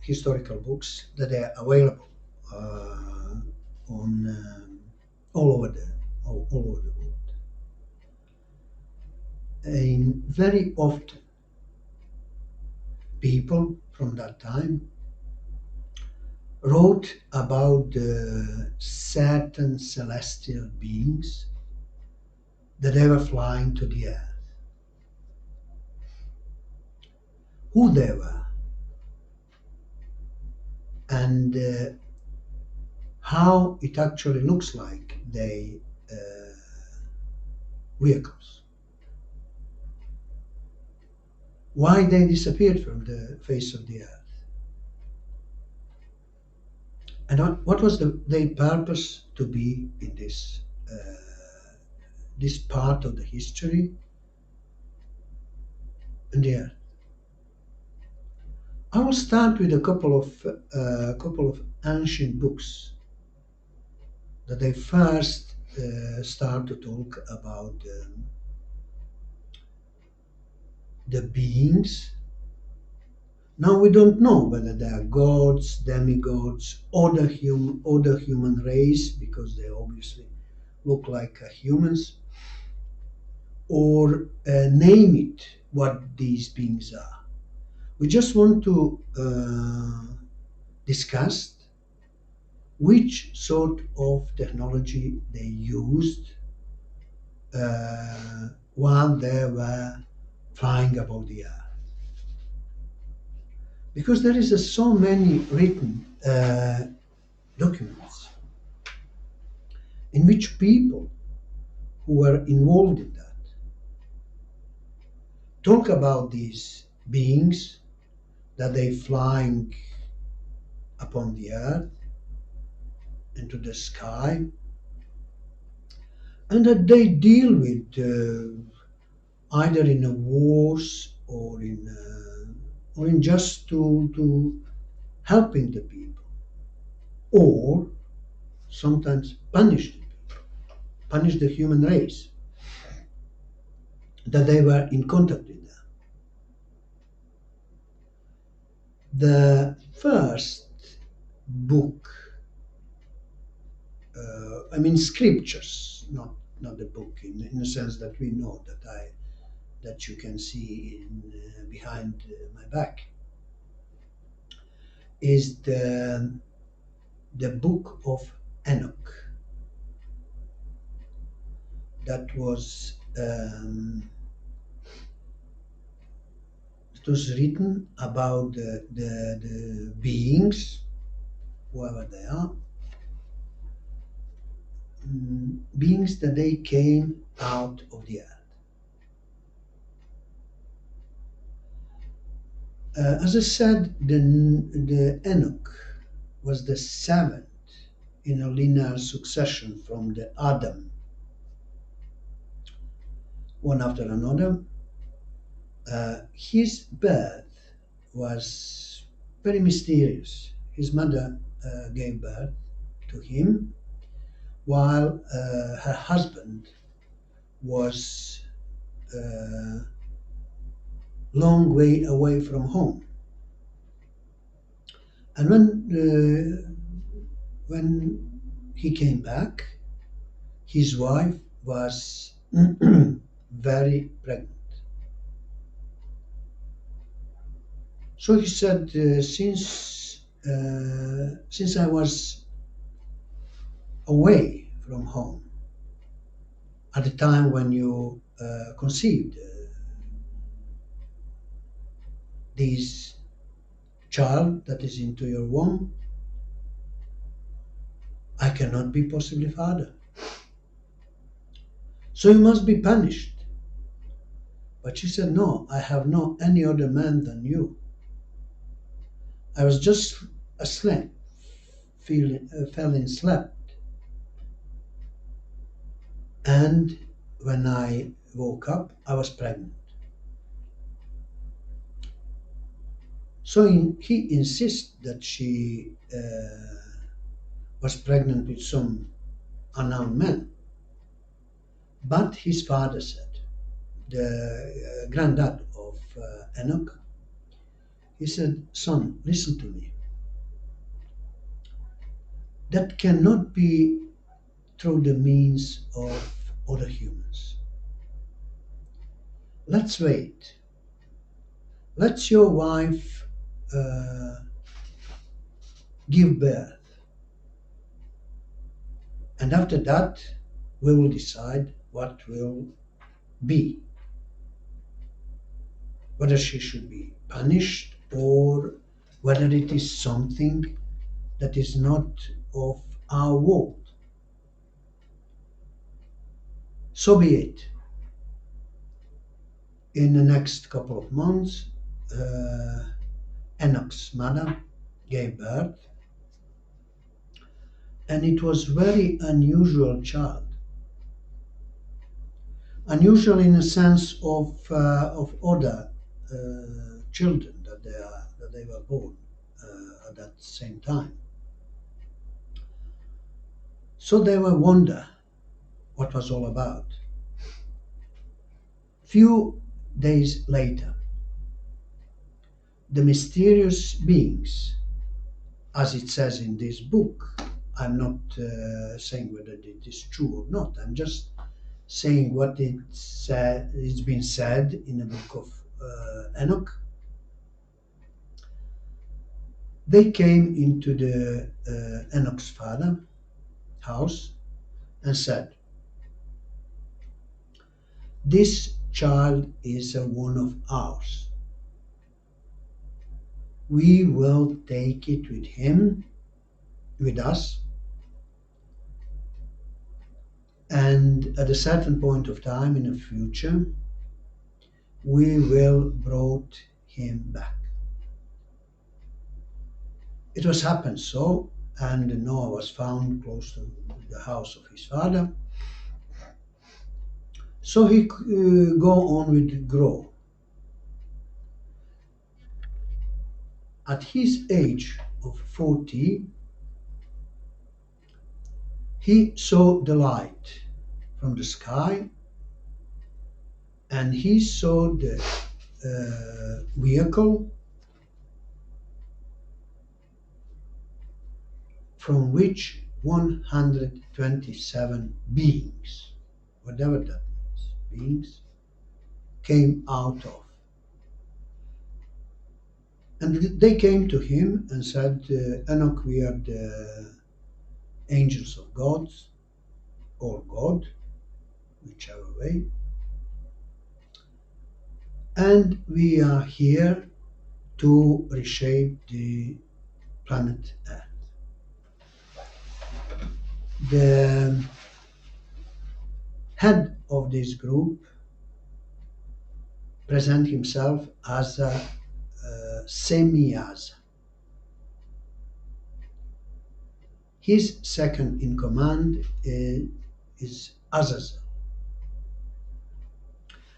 historical books that are available on all over the world. And very often, people from that time wrote about certain celestial beings that they were flying to the earth, who they were, and how it actually looks like they vehicles, why they disappeared from the face of the earth, and what was their purpose to be in this part of the history and the earth. I will start with a couple of ancient books that they first start to talk about the beings. Now we don't know whether they are gods, demigods, or the human race, because they obviously look like humans, or name it what these beings are. We just want to discuss which sort of technology they used while they were flying above the earth. Because there is so many written documents in which people who were involved in that talk about these beings, that they flying upon the earth into the sky, and that they deal with either in a wars or in just to helping the people, or sometimes punish the people, punish the human race, that they were in contact with them. The first book, scriptures, not the book in the sense that we know that you can see behind my back, is the Book of Enoch. That was it was written about the beings, whoever they are, beings that they came out of the earth. As I said, the Enoch was the seventh in a linear succession from the Adam, one after another. His birth was very mysterious. His mother gave birth to him while her husband was long way away from home. And when he came back, his wife was very pregnant. So he said, since I was away from home at the time when you conceived this child that is into your womb, I cannot be possibly father. So you must be punished. But she said, no, I have no any other man than you. I was just asleep, fell in slept. And when I woke up, I was pregnant. So he insists that she was pregnant with some unknown man. But his father said, the granddad of Enoch, He said, "Son, listen to me. That cannot be through the means of other humans. Let's wait. Let your wife uh, give birth. And after that, we will decide what will be, whether she should be punished or whether it is something that is not of our world. So be it." In the next couple of months, uh, Enoch's mother gave birth, and it was very unusual child. Unusual in the sense of other children that they were born at that same time. So they were wonder what was all about. Few days later, the mysterious beings, as it says in this book, I'm not saying whether it is true or not. I'm just saying what it's been said in the book of Enoch. They came into the Enoch's father house and said, "This child is one of ours. We will take it with him, with us, and at a certain point of time in the future, we will brought him back." It was happened so, and Noah was found close to the house of his father. So he go on with grow. At his age of 40, he saw the light from the sky, and he saw the vehicle from which 127 beings, whatever that means, beings, came out of. And they came to him and said, "Enoch, we are the angels of God, or God, whichever way, and we are here to reshape the planet Earth." The head of this group present himself as a Semiaz. His second in command is Azazel.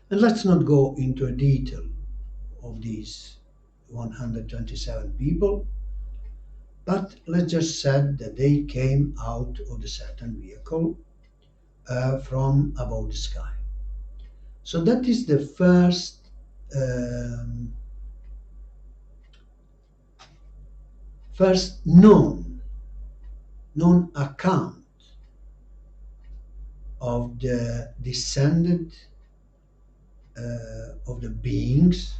And let's not go into a detail of these 127 people, but let's just say that they came out of the certain vehicle from above the sky. So that is the first known account of the descended of the beings,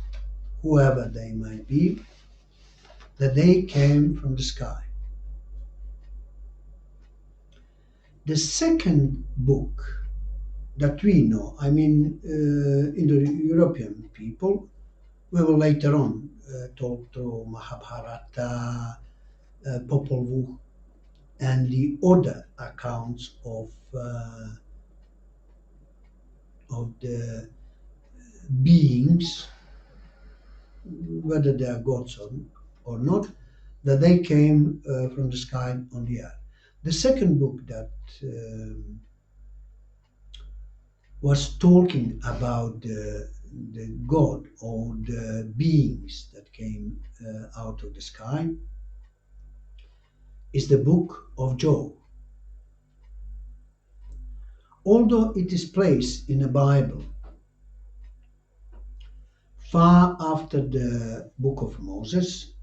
whoever they might be, that they came from the sky. The second book that we know, I mean, in the European people, we will later on talk through Mahabharata, Popol Vuh, and the other accounts of the beings, whether they are gods or not, that they came from the sky on the earth. The second book that was talking about the god or the beings that came out of the sky is the Book of Job. Although it is placed in the Bible far after the Book of Moses,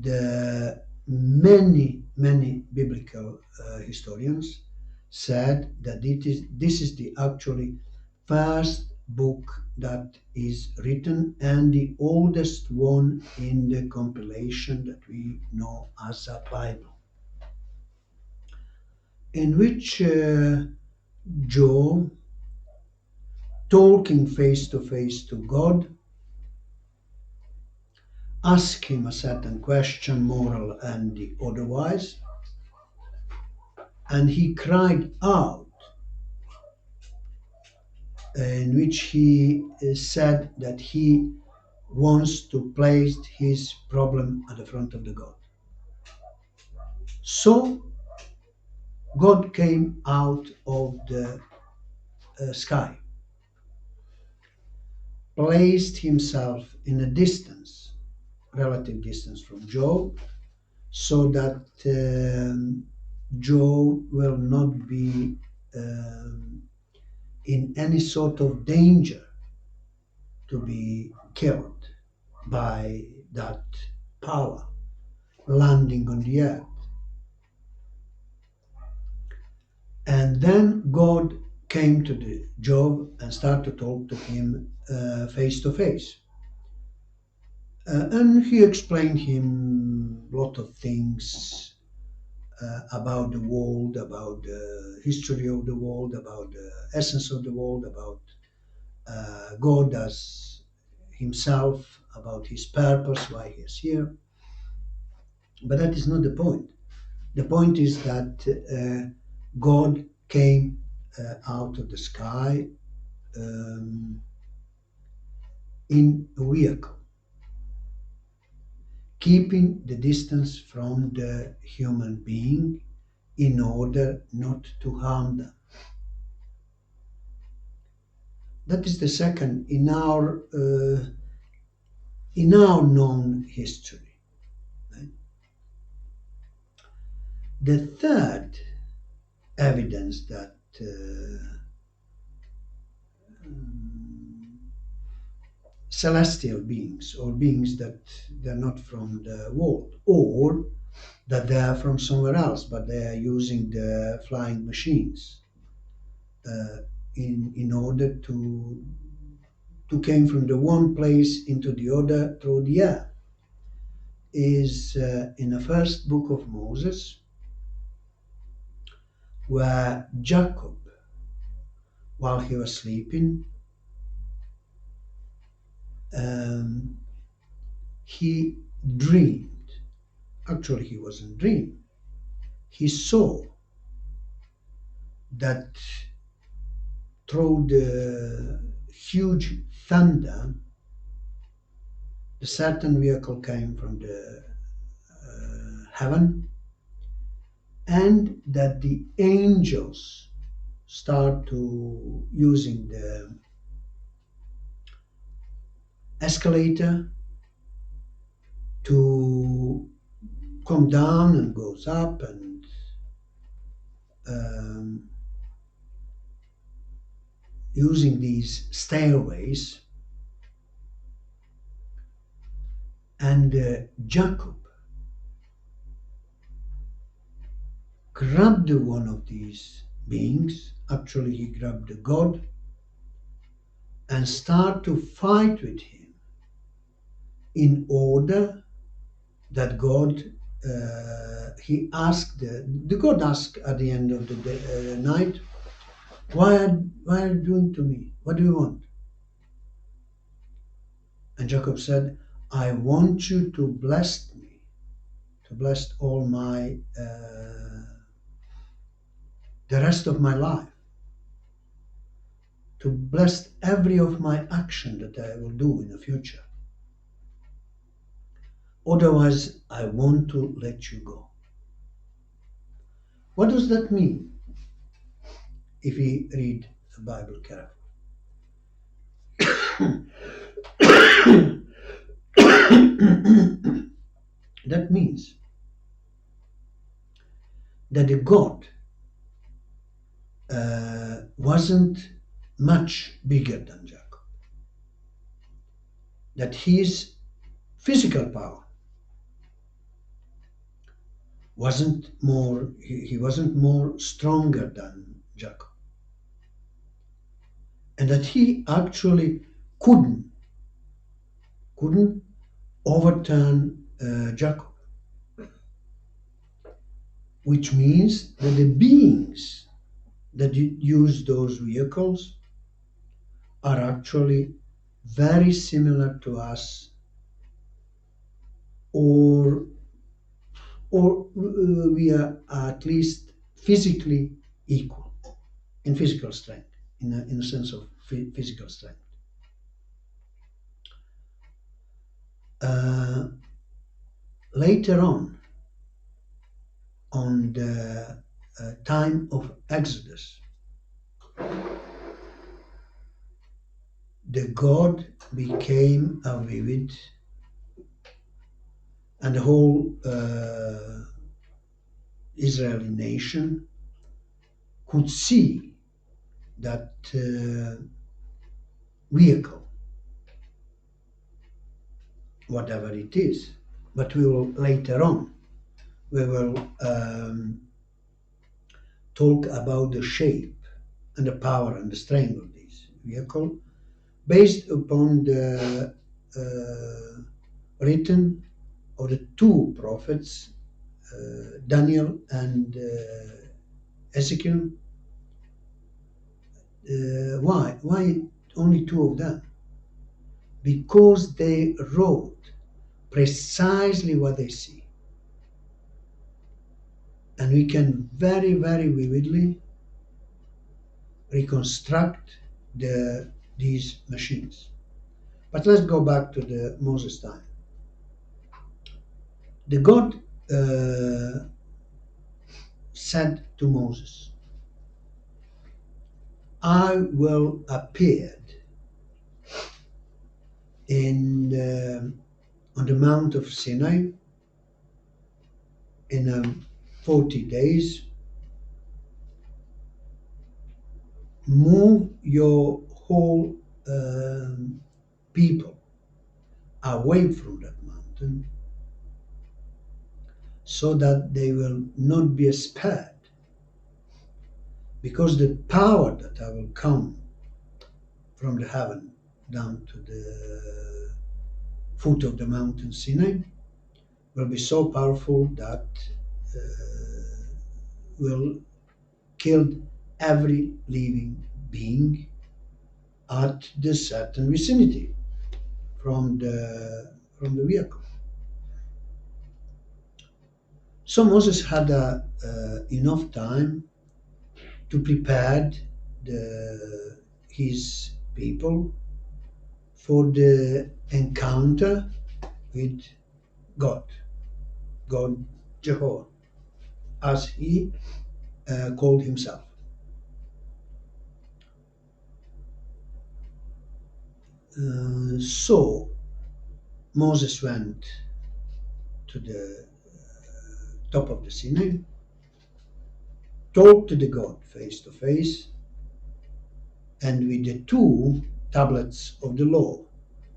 the many biblical historians said that this is the actually first book that is written and the oldest one in the compilation that we know as a Bible, in which Job, talking face to face to God, asked him a certain question, moral and otherwise, and he cried out, in which he said that he wants to place his problem at the front of the God. So God came out of the sky, placed himself in a distance, relative distance from Job, so that Job will not be in any sort of danger to be killed by that power landing on the earth. And then God came to the Job and started to talk to him face to face. And he explained him a lot of things about the world, about the history of the world, about the essence of the world, about God as himself, about his purpose, why he is here. But that is not the point. The point is that God came out of the sky in a vehicle, keeping the distance from the human being in order not to harm them. That is the second in our known history. Right? The third evidence that celestial beings, or beings that they're not from the world, or that they are from somewhere else, but they are using the flying machines in order to came from the one place into the other through the air, is in the first book of Moses, where Jacob, while he was sleeping, he dreamed. Actually, he wasn't dreaming. He saw that through the huge thunder, a certain vehicle came from the heaven, and that the angels start to using the escalator to come down and goes up, and using these stairways, and Jacob grabbed one of these beings. Actually, he grabbed the God and started to fight with him in order that God, he asked, the God asked at the end of the night, why are you doing to me? What do you want? And Jacob said, I want you to bless me, to bless all my, the rest of my life, to bless every of my action that I will do in the future. Otherwise, I want to let you go. What does that mean if we read the Bible carefully? That means that the God wasn't much bigger than Jacob. that his physical power he wasn't more stronger than Jacob, and that he actually couldn't overturn Jacob, which means that the beings that use those vehicles are actually very similar to us, or we are at least physically equal in physical strength, in a sense of physical strength. Uh, Later on the time of Exodus, the God became a vivid, and the whole Israeli nation could see that vehicle, whatever it is. But we will later on, we will talk about the shape and the power and the strength of this vehicle based upon the written of the two prophets, Daniel and Ezekiel. Why? Why only two of them? Because they wrote precisely what they see. And we can very, very vividly reconstruct these machines. But let's go back to the Moses time. The God said to Moses, I will appear in on the Mount of Sinai in 40 days. Move your whole people away from that mountain so that they will not be spared, because the power that I will come from the heaven down to the foot of the mountain Sinai will be so powerful that will kill every living being at the certain vicinity from the vehicle. So Moses had enough time to prepare his people for the encounter with God, God Jehovah, as he called himself. So Moses went to the top of the Sinai, talked to the God face to face, and with the two tablets of the law.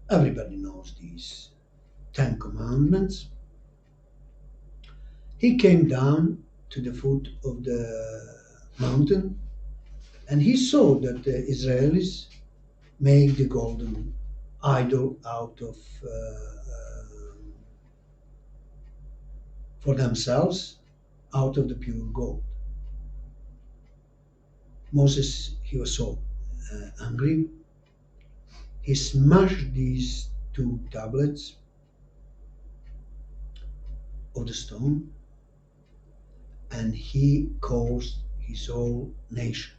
Everybody knows these 10 commandments. He came down to the foot of the mountain, and he saw that the Israelis make the golden idol out of for themselves out of the pure gold. Moses, he was so angry. He smashed these two tablets of the stone, and he caused his whole nation.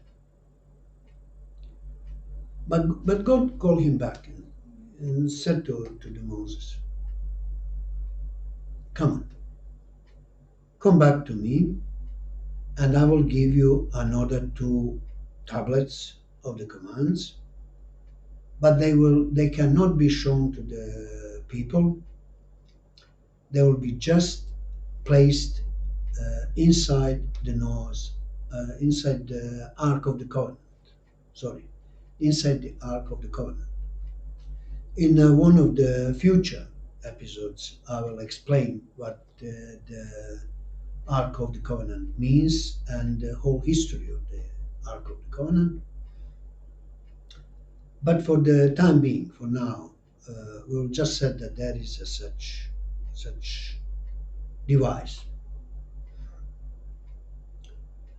But God called him back and said to the Moses, come back to me, and I will give you another two tablets of the commands, but they cannot be shown to the people. They will be just placed inside the nose, inside the Ark of the Covenant. Sorry, inside the Ark of the Covenant. In one of the future episodes, I will explain what the Ark of the Covenant means and the whole history of the Ark of the Covenant. But for the time being, for now, we'll just say that there is a such device.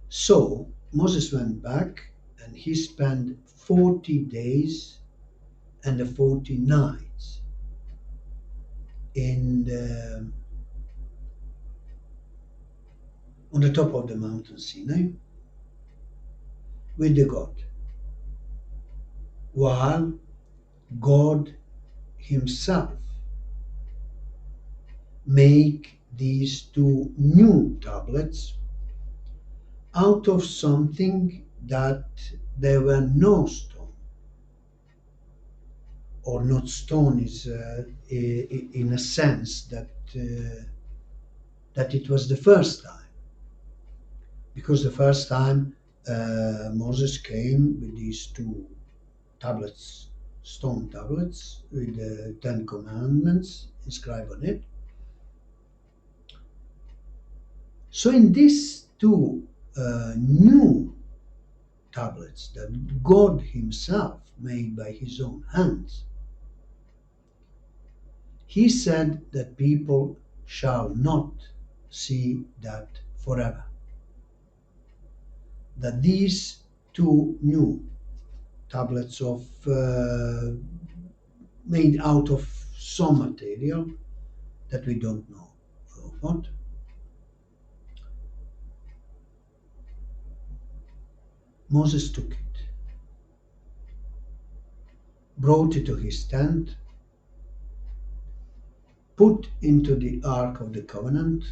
So Moses went back and he spent 40 days and 40 nights in on the top of the mountain Sinai with the God, while God himself make these two new tablets out of something that there were no stone, or not stone is in a sense that it was the first time, because the first time Moses came with these two tablets, stone tablets with the Ten Commandments inscribed on it. So in these two new tablets that God himself made by his own hands, he said that people shall not see that forever. That these two new tablets of made out of some material that we don't know what, Moses took it, brought it to his tent, put into the Ark of the Covenant,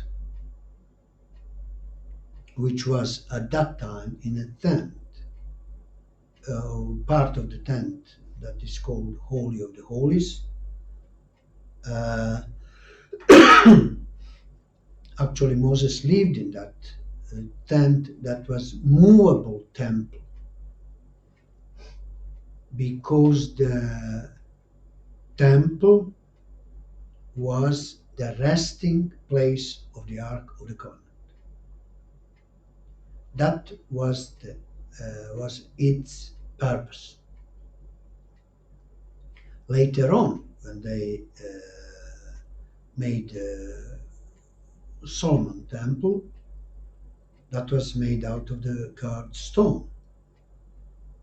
which was at that time in a tent, part of the tent that is called Holy of the Holies. Uh, Actually, Moses lived in that tent that was movable temple, because the temple was the resting place of the Ark of the Covenant. That was its purpose. Later on, when they made Solomon temple, that was made out of the carved stone.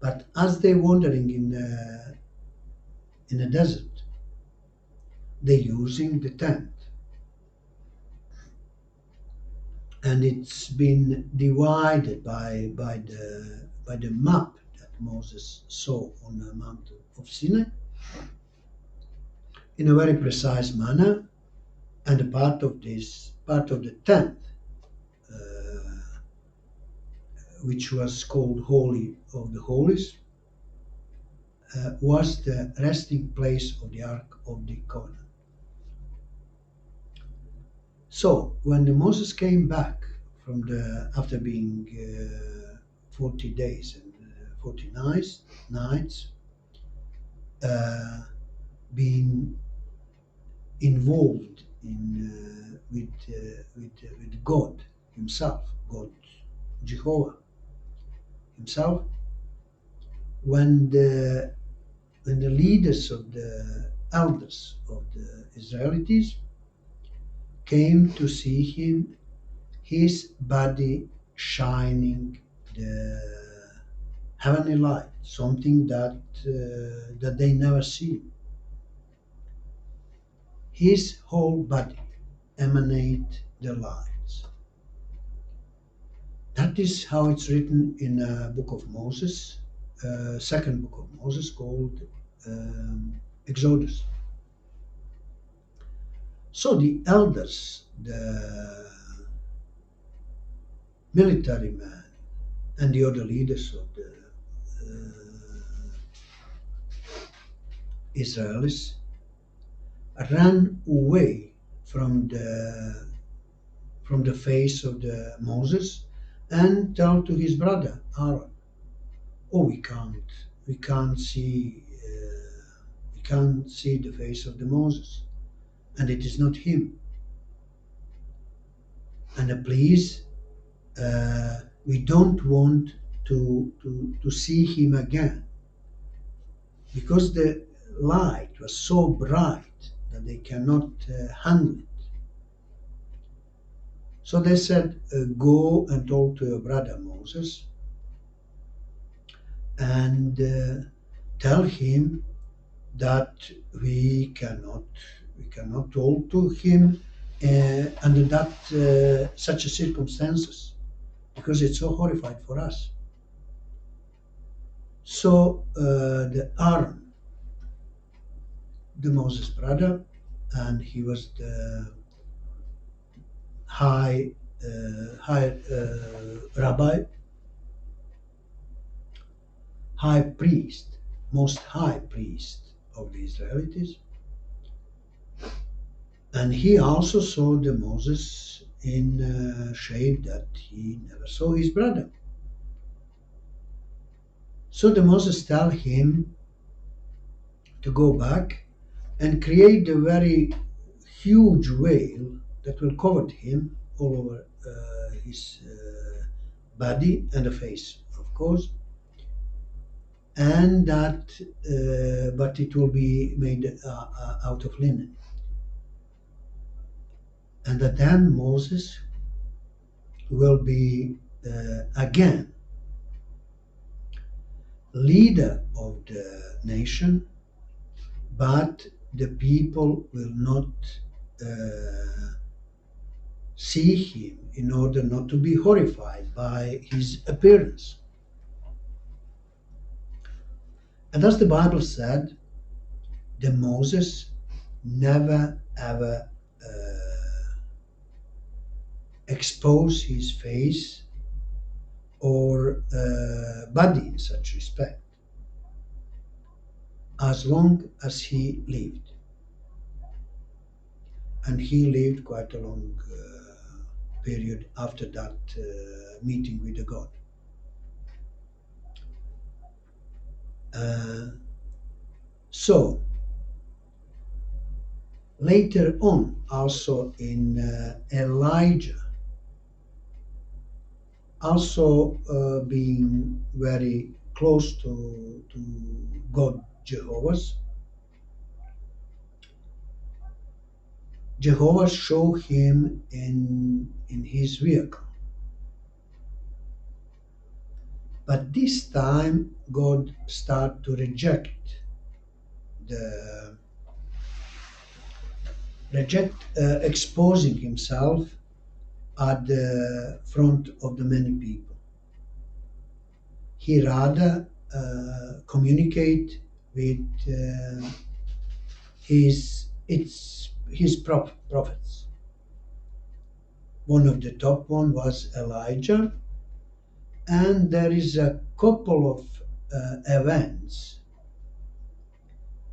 But as they wandering in a desert, they using the tent, and it's been divided by the map that Moses saw on the mountain of Sinai in a very precise manner, and a part of the tent, which was called Holy of the Holies, was the resting place of the Ark of the Covenant. So when Moses came back after being 40 days and 40 nights, being involved with God himself, God Jehovah himself, when the leaders of the elders of the Israelites came to see him, his body shining the heavenly light, something that they never see. His whole body emanate the lights. That is how it's written in a book of Moses, second book of Moses, called Exodus. So the elders, the military men, and the other leaders of the Israelis ran away from the face of the Moses and told to his brother Aaron, "Oh, we can't see He can't see the face of the Moses, and it is not him. And please, we don't want to see him again, because the light was so bright that they cannot handle it. So they said, go and talk to your brother Moses and tell him that we cannot talk to him under that such a circumstances, because it's so horrified for us. So the Aaron, the Moses brother, and he was the high rabbi, high priest, most high priest of the Israelites. And he also saw the Moses in a shape that he never saw his brother. So the Moses tell him to go back and create a very huge veil that will cover him all over his body and the face, of course, and that, but it will be made out of linen, and that then Moses will be again leader of the nation, but the people will not see him in order not to be horrified by his appearance. And as the Bible said, the Moses never ever expose his face or body in such respect, as long as he lived. And he lived quite a long period after that meeting with the God. So later on, also in Elijah, also being very close to God Jehovah showed him in his vehicle. But this time God started to reject exposing himself at the front of the many people. He rather communicate with his prophets. One of the top one was Elijah, and there is a couple of events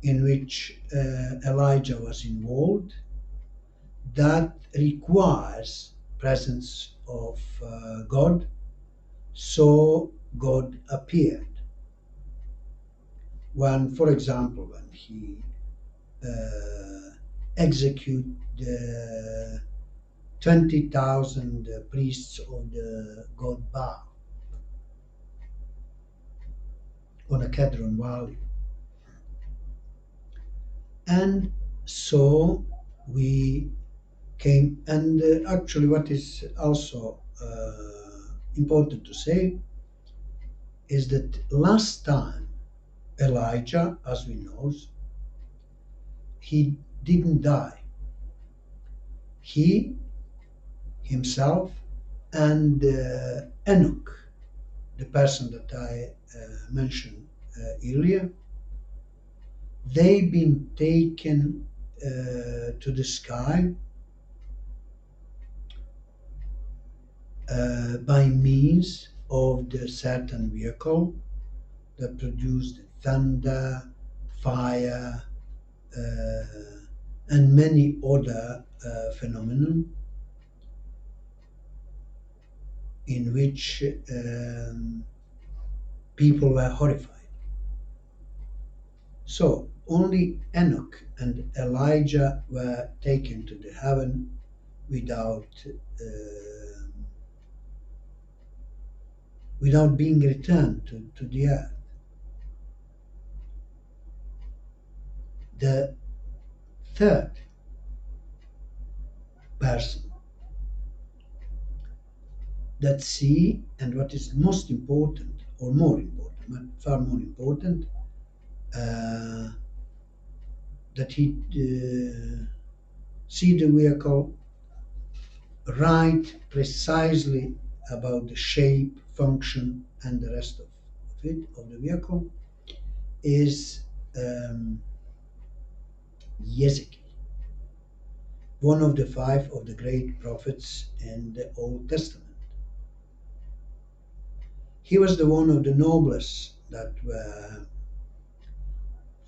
in which Elijah was involved that requires presence of God. So God appeared. When, for example, when he executed the 20,000 priests of the god Baal on a Kedron Valley. And so we came, and actually what is also important to say is that last time Elijah, as we know, he didn't die. He himself and Enoch, the person that I mentioned earlier, they've been taken to the sky by means of the certain vehicle that produced thunder, fire, and many other phenomena in which people were horrified. So only Enoch and Elijah were taken to the heaven without without being returned to the earth. The third person that see, and what is most important, or more important, but far more important, uh, that he see the vehicle right precisely about the shape, function, and the rest of it, of the vehicle, is um, Ezekiel, one of the five of the great prophets in the Old Testament. He was the one of the noblest that were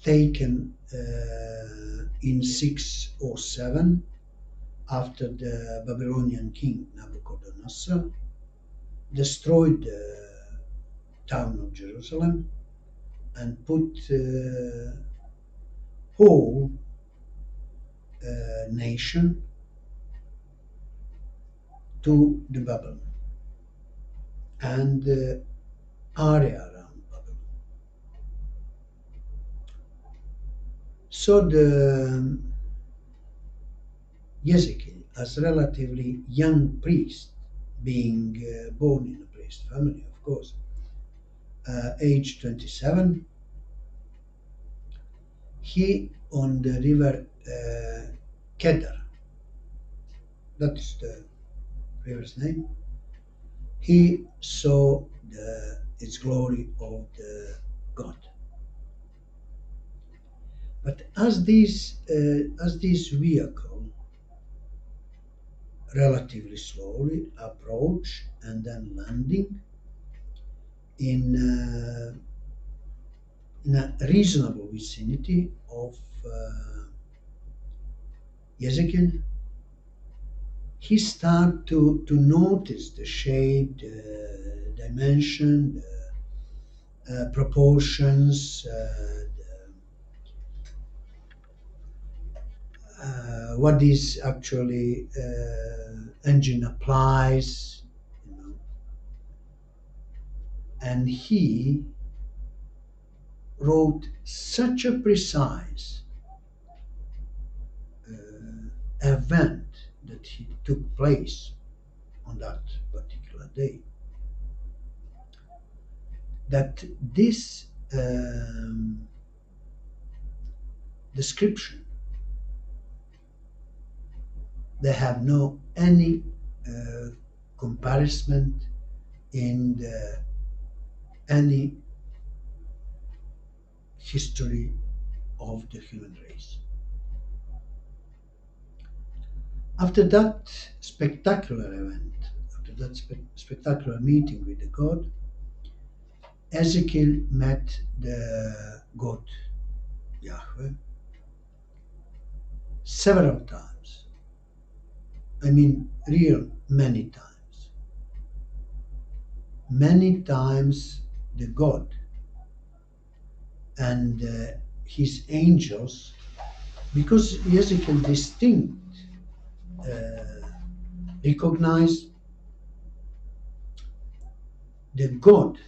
taken in 607 after the Babylonian king Nebuchadnezzar destroyed the town of Jerusalem and put whole nation to the Babylon and the area around Babylon. So the Ezekiel, as relatively young priest, being born in a priest family, of course, age 27, he on the river Kedar, that's the river's name, he saw its glory of the God. But as this vehicle relatively slowly approach and then landing in in a reasonable vicinity of Ezekiel, he start to notice the shape, the dimension, the proportions, what this actually engine applies, you know, and he wrote such a precise event that he took place on that particular day that this description they have no any comparison in any history of the human race. After that spectacular event, after that spectacular meeting with the God, Ezekiel met the God Yahweh several times. I mean, real many times. Many times the God and his angels, because Ezekiel distinct recognized the God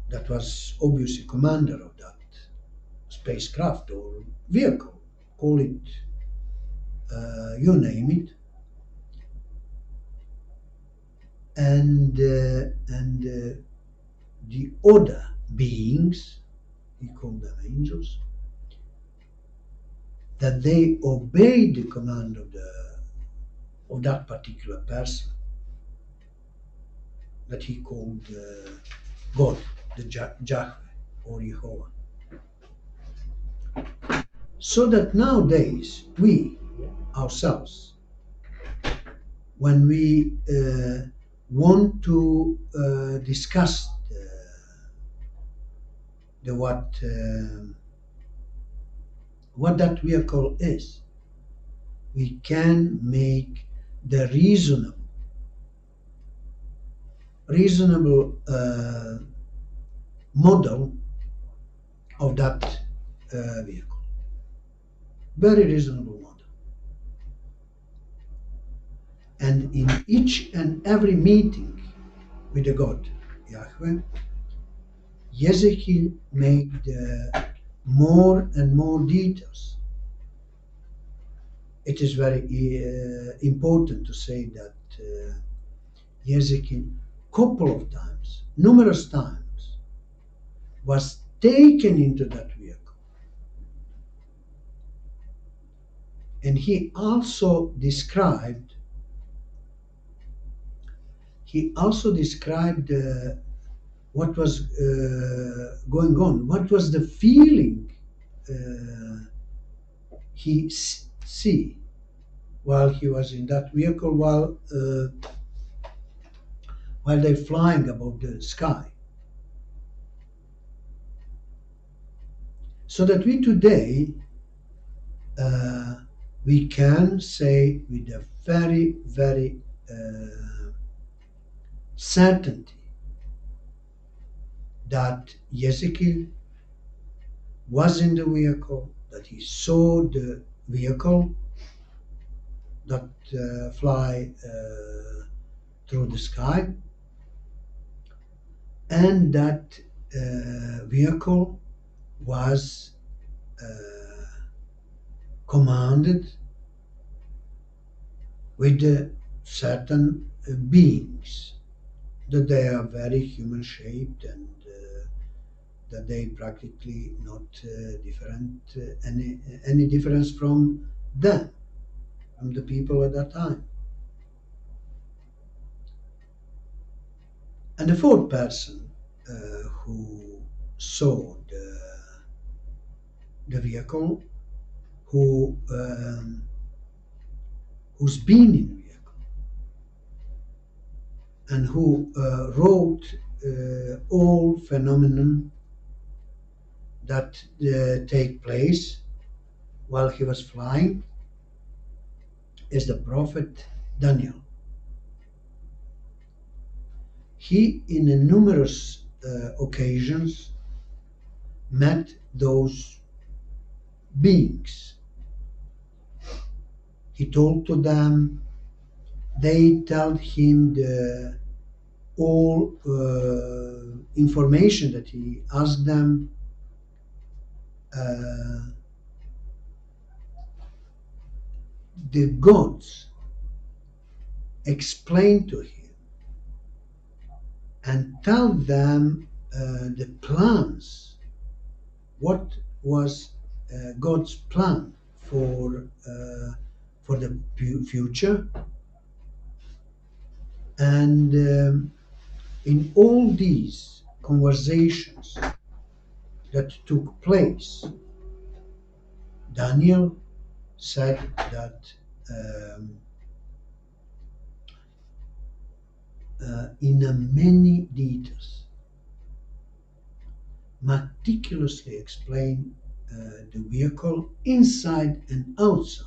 that was obviously commander of that spacecraft or vehicle, call it you name it, and the other beings, he called them angels, that they obeyed the command of that particular person that he called God, the Yahweh or Jehovah. So that nowadays we ourselves, when we want to discuss the what that vehicle is, we can make the reasonable model of that vehicle. Very reasonable model. And in each and every meeting with the God, Yahweh, Ezekiel made more and more details. It is very important to say that Ezekiel, couple of times, numerous times, was taken into that vehicle. And he also described what was going on, what was the feeling he see while he was in that vehicle, while they're flying above the sky. So that we today, we can say with a very, very certainty that Ezekiel was in the vehicle, that he saw the vehicle that fly through the sky, and that vehicle was commanded with certain beings, that they are very human shaped, and that they practically not different any difference from them, from the people at that time. And the fourth person who saw the vehicle, who's been in the vehicle, and who wrote all phenomenon that take place while he was flying, is the prophet Daniel. He, in numerous occasions, met those beings. He talked to them. They told him all information that he asked them. The gods explained to him and tell them the plans, what was God's plan for the future. And in all these conversations that took place, Daniel said that in many details, meticulously explain the vehicle inside and outside,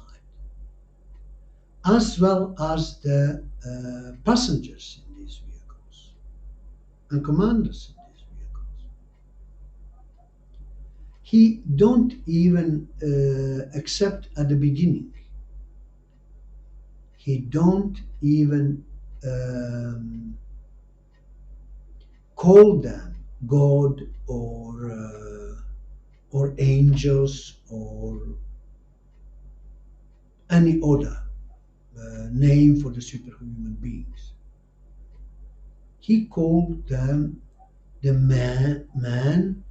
as well as the passengers in these vehicles and commanders in these vehicles. He don't even accept at the beginning. He don't even call them God or angels or any other name for the superhuman beings. He called them the man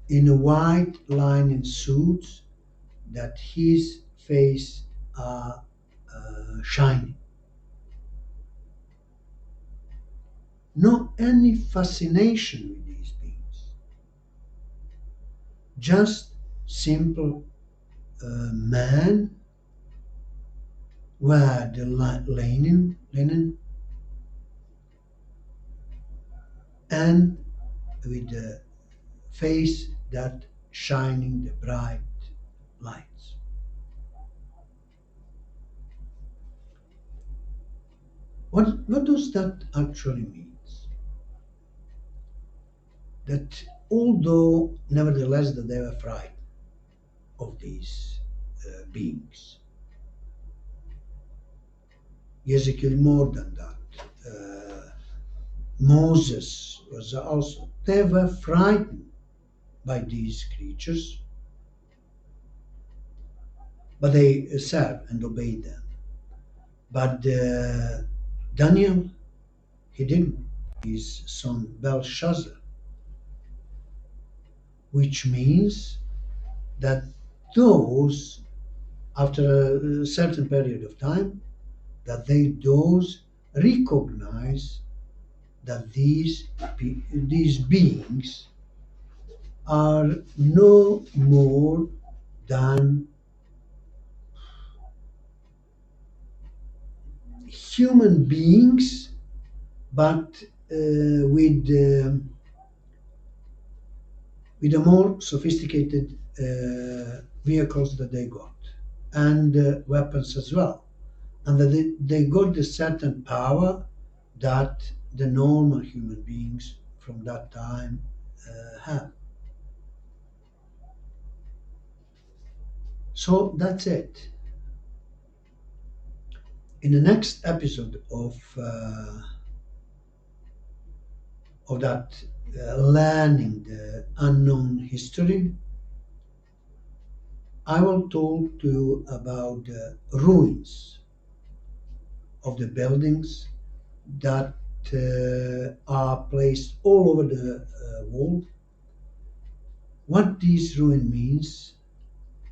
in a white linen suit, that his face are shining. No any fascination with these beings. Just simple man wear the linen, and with the face that shining the bright lights. What does that actually mean? That although nevertheless that they were frightened of these beings. Ezekiel more than that. Moses was also, they were frightened by these creatures, but they served and obeyed them. But Daniel, he didn't. His son Belshazzar, which means that those, after a certain period of time, that those recognize that these beings are no more than human beings, but with a more sophisticated vehicles that they got, and weapons as well, and that they got a certain power that the normal human beings from that time have. So that's it. In the next episode of that learning the unknown history, I will talk to you about the ruins of the buildings that are placed all over the world, what these ruin means,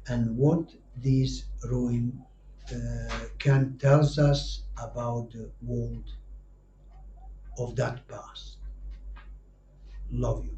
and what these ruin can tells us about the world of that past. Love you.